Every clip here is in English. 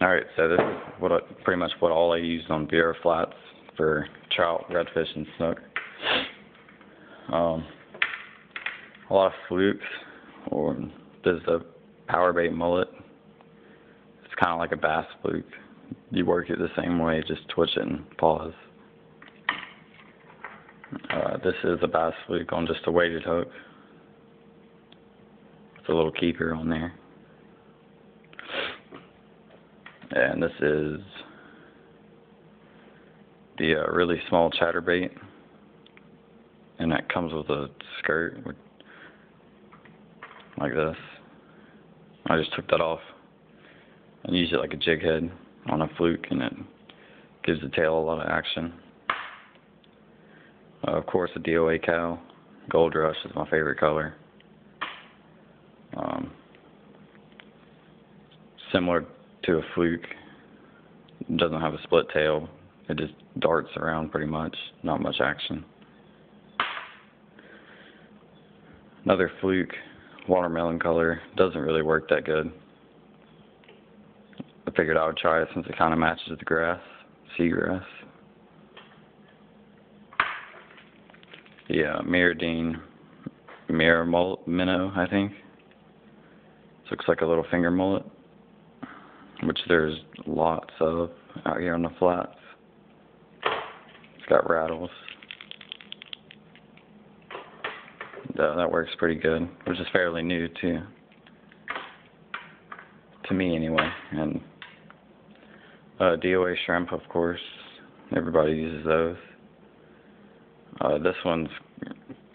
Alright, so this is pretty much what all I used on Bureau Flats for trout, redfish, and snook. A lot of flukes, or this is a power bait mullet. It's kind of like a bass fluke. You work it the same way, just twitch it and pause. This is a bass fluke on just a weighted hook. It's a little keeper on there. And this is the really small chatterbait, and that comes with a skirt like this. I just took that off and used it like a jig head on a fluke, and it gives the tail a lot of action. Of course, a DOA cow. Gold Rush is my favorite color. Similar to a fluke. It doesn't have a split tail. It just darts around pretty much. Not much action. Another fluke, watermelon color. Doesn't really work that good. I figured I would try it since it kind of matches the grass, seagrass. Yeah, Mirrodine minnow, I think. This looks like a little finger mullet, which there's lots of out here on the flats. It's got rattles. That works pretty good, which is fairly new too. To me anyway. And DOA shrimp, of course. Everybody uses those. This one's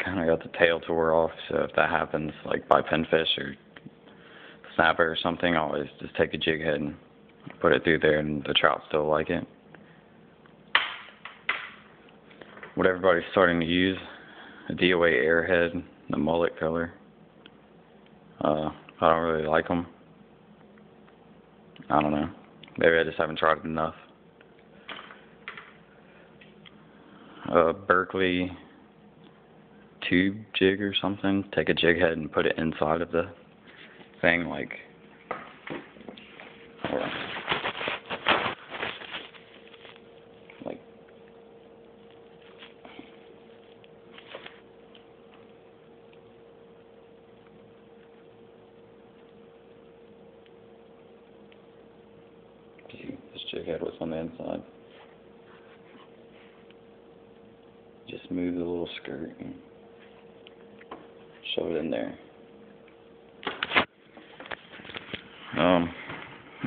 kind of got the tail tore off, so if that happens, like by pinfish or snapper or something, I always just take a jig head and put it through there, and the trout still like it. What everybody's starting to use, a DOA airhead, the mullet color. I don't really like them. I don't know. Maybe I just haven't tried it enough. Berkeley tube jig or something. Take a jig head and put it inside of the thing, like, this jig head was on the inside. Just move the little skirt and shove it in there.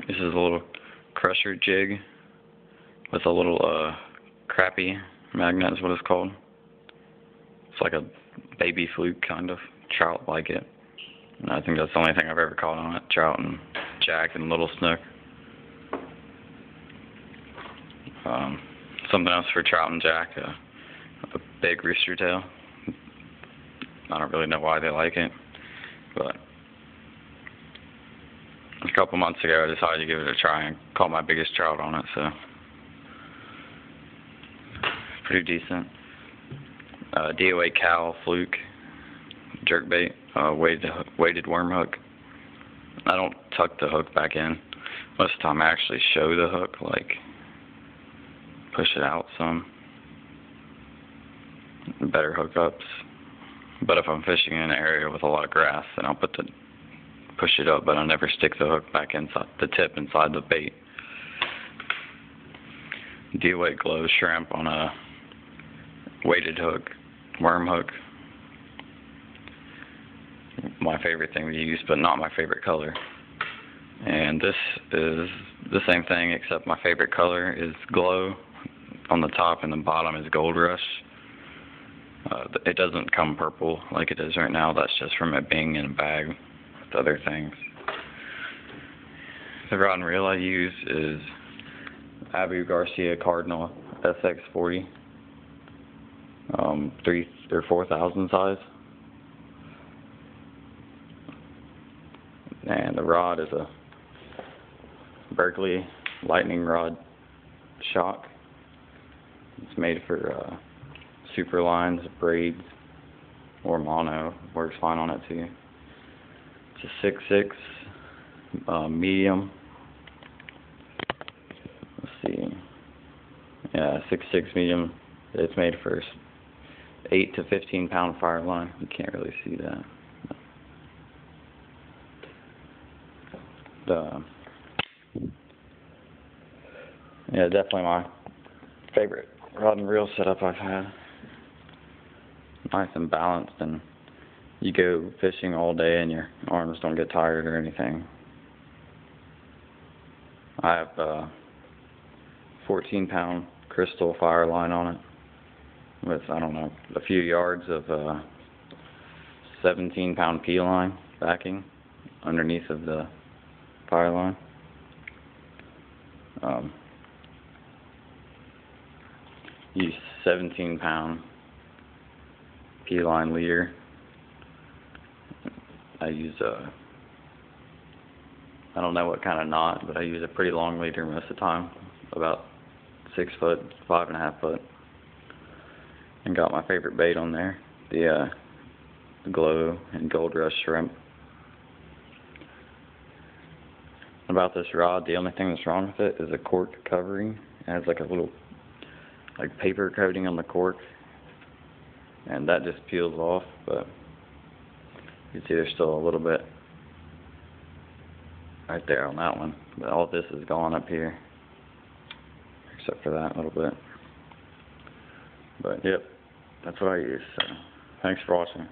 This is a little crusher jig with a little crappie magnet is what it's called. It's like a baby fluke kind of. Trout like it. And I think that's the only thing I've ever caught on it. Trout and jack and little snook. Something else for trout and jack, a big rooster tail. I don't really know why they like it, but a couple months ago I decided to give it a try and caught my biggest trout on it, so pretty decent. DOA cow fluke jerkbait, weighted worm hook. I don't tuck the hook back in. Most of the time I actually show the hook, like push it out some. Better hookups. But if I'm fishing in an area with a lot of grass, then I'll push it up, but I'll never stick the hook back inside the tip inside the bait. DOA glow shrimp on a weighted hook, worm hook. My favorite thing to use, but not my favorite color. And this is the same thing, except my favorite color is glow on the top, and the bottom is Gold Rush. It doesn't come purple like it is right now. That's just from it being in a bag with other things. The rod and reel I use is Abu Garcia Cardinal SX40, 3 or 4,000 size. And the rod is a Berkeley Lightning Rod Shock. It's made for super lines, braids, or mono. Works fine on it too. It's a 6.6 medium. see. Yeah, 6.6 medium. It's made for 8 to 15 pound fire line. You can't really see that. Yeah, definitely my favorite rod and reel setup I've had. Nice and balanced, and you go fishing all day and your arms don't get tired or anything. I have a 14 pound crystal fire line on it with, I don't know, a few yards of 17 pound P line backing underneath of the fire line. Use 17 pound P line leader. I use I don't know what kind of knot, but I use a pretty long leader most of the time, about 6 foot, 5.5 foot. And got my favorite bait on there, the Glow and Gold Rush shrimp. About this rod, the only thing that's wrong with it is the cork covering. It has like a little paper coating on the cork, and that just peels off, but you can see there's still a little bit right there on that one, but all this is gone up here except for that little bit. But yep, that's what I use. So thanks for watching.